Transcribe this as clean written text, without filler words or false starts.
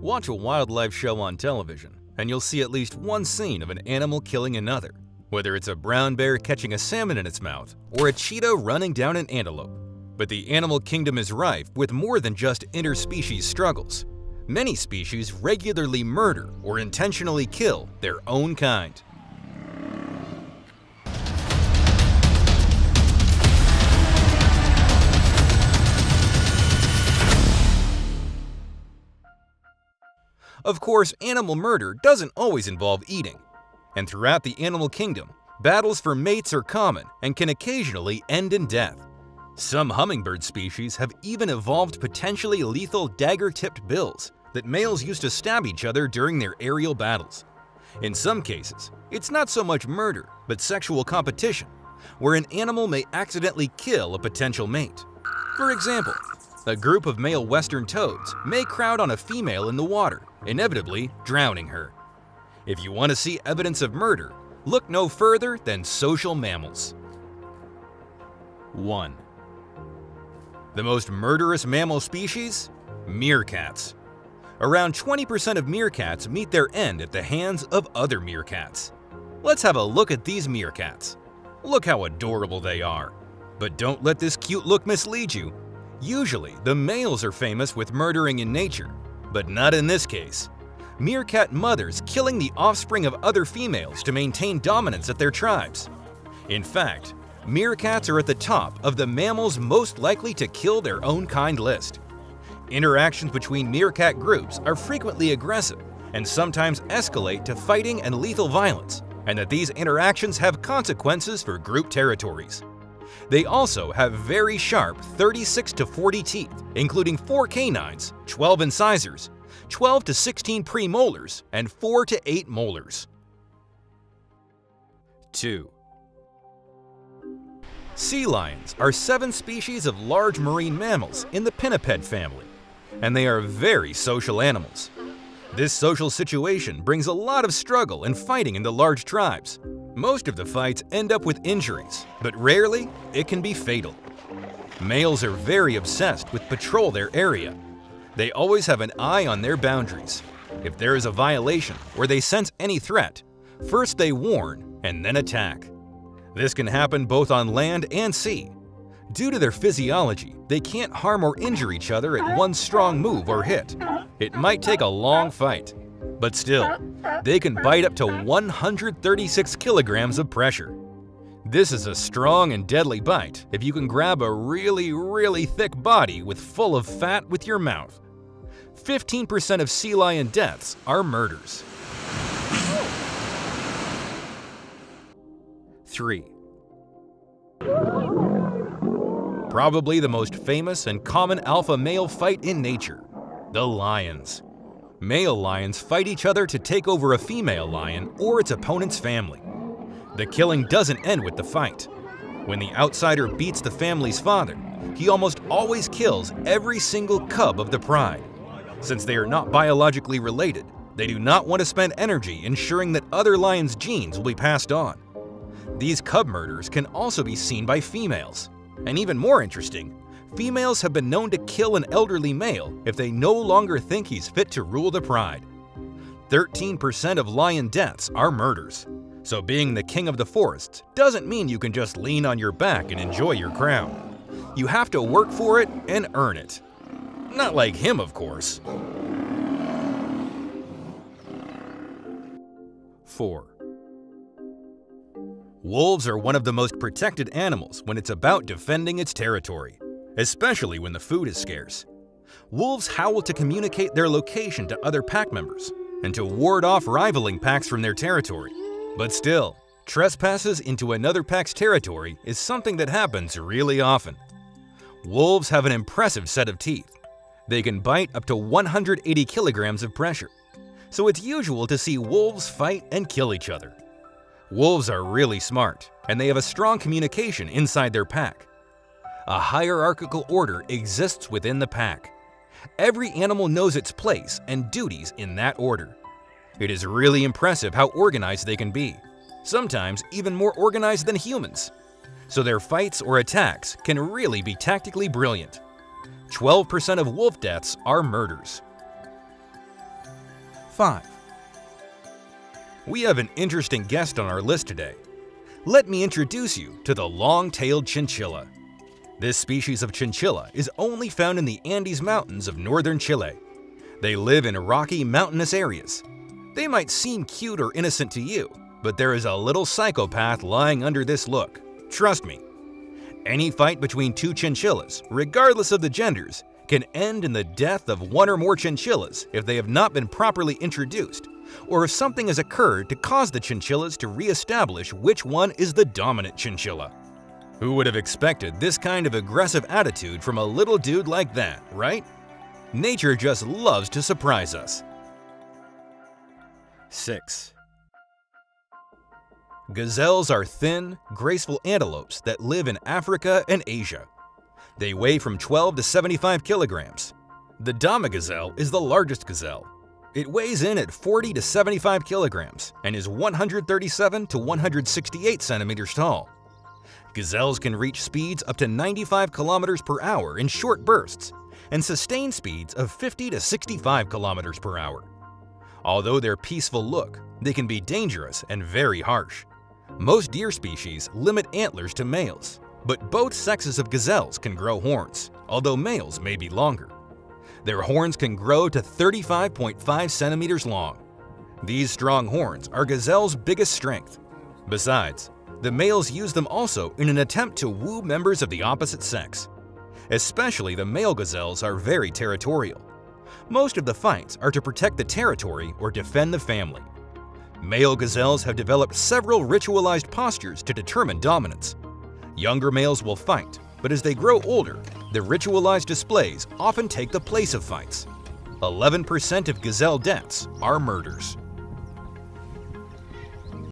Watch a wildlife show on television, and you'll see at least one scene of an animal killing another, whether it's a brown bear catching a salmon in its mouth or a cheetah running down an antelope. But the animal kingdom is rife with more than just interspecies struggles. Many species regularly murder or intentionally kill their own kind. Of course, animal murder doesn't always involve eating. And throughout the animal kingdom, battles for mates are common and can occasionally end in death. Some hummingbird species have even evolved potentially lethal dagger-tipped bills that males use to stab each other during their aerial battles. In some cases, it's not so much murder, but sexual competition, where an animal may accidentally kill a potential mate. For example, a group of male western toads may crowd on a female in the water, inevitably drowning her. If you want to see evidence of murder, look no further than social mammals. 1. The most murderous mammal species? Meerkats. Around 20% of meerkats meet their end at the hands of other meerkats. Let's have a look at these meerkats. Look how adorable they are. But don't let this cute look mislead you. Usually, the males are famous with murdering in nature, but not in this case. Meerkat mothers killing the offspring of other females to maintain dominance at their tribes. In fact, meerkats are at the top of the mammals most likely to kill their own kind list. Interactions between meerkat groups are frequently aggressive and sometimes escalate to fighting and lethal violence, and that these interactions have consequences for group territories. They also have very sharp 36 to 40 teeth, including 4 canines, 12 incisors, 12 to 16 premolars, and 4 to 8 molars. 2. Sea lions are 7 species of large marine mammals in the pinniped family, and they are very social animals. This social situation brings a lot of struggle and fighting in the large tribes. Most of the fights end up with injuries, but rarely it can be fatal. Males are very obsessed with patrol their area. They always have an eye on their boundaries. If there is a violation or they sense any threat, first they warn and then attack. This can happen both on land and sea. Due to their physiology, they can't harm or injure each other at one strong move or hit. It might take a long fight, but still, they can bite up to 136 kilograms of pressure. This is a strong and deadly bite if you can grab a really thick body with full of fat with your mouth. 15% of sea lion deaths are murders. 3. Probably the most famous and common alpha male fight in nature, the lions. Male lions fight each other to take over a female lion or its opponent's family. The killing doesn't end with the fight. When the outsider beats the family's father, he almost always kills every single cub of the pride. Since they are not biologically related, they do not want to spend energy ensuring that other lions' genes will be passed on. These cub murders can also be seen by females. And even more interesting, females have been known to kill an elderly male if they no longer think he's fit to rule the pride. 13% of lion deaths are murders. So being the king of the forests doesn't mean you can just lean on your back and enjoy your crown. You have to work for it and earn it. Not like him, of course. 4. Wolves are one of the most protected animals when it's about defending its territory, especially when the food is scarce. Wolves howl to communicate their location to other pack members and to ward off rivaling packs from their territory. But still, trespasses into another pack's territory is something that happens really often. Wolves have an impressive set of teeth. They can bite up to 180 kilograms of pressure, so it's usual to see wolves fight and kill each other. Wolves are really smart, and they have a strong communication inside their pack. A hierarchical order exists within the pack. Every animal knows its place and duties in that order. It is really impressive how organized they can be, sometimes even more organized than humans. So their fights or attacks can really be tactically brilliant. 12% of wolf deaths are murders. 5. We have an interesting guest on our list today. Let me introduce you to the long-tailed chinchilla. This species of chinchilla is only found in the Andes Mountains of northern Chile. They live in rocky, mountainous areas. They might seem cute or innocent to you, but there is a little psychopath lying under this look. Trust me. Any fight between two chinchillas, regardless of the genders, can end in the death of one or more chinchillas if they have not been properly introduced, or if something has occurred to cause the chinchillas to re-establish which one is the dominant chinchilla. Who would have expected this kind of aggressive attitude from a little dude like that, right? Nature just loves to surprise us. 6. Gazelles are thin, graceful antelopes that live in Africa and Asia. They weigh from 12 to 75 kilograms. The Dama gazelle is the largest gazelle. It weighs in at 40 to 75 kilograms and is 137 to 168 centimeters tall. Gazelles can reach speeds up to 95 kilometers per hour in short bursts and sustain speeds of 50 to 65 kilometers per hour. Although their peaceful look, they can be dangerous and very harsh. Most deer species limit antlers to males, but both sexes of gazelles can grow horns, although males may be longer. Their horns can grow to 35.5 centimeters long. These strong horns are gazelles' biggest strength. Besides, the males use them also in an attempt to woo members of the opposite sex. Especially the male gazelles are very territorial. Most of the fights are to protect the territory or defend the family. Male gazelles have developed several ritualized postures to determine dominance. Younger males will fight, but as they grow older, the ritualized displays often take the place of fights. 11% of gazelle deaths are murders.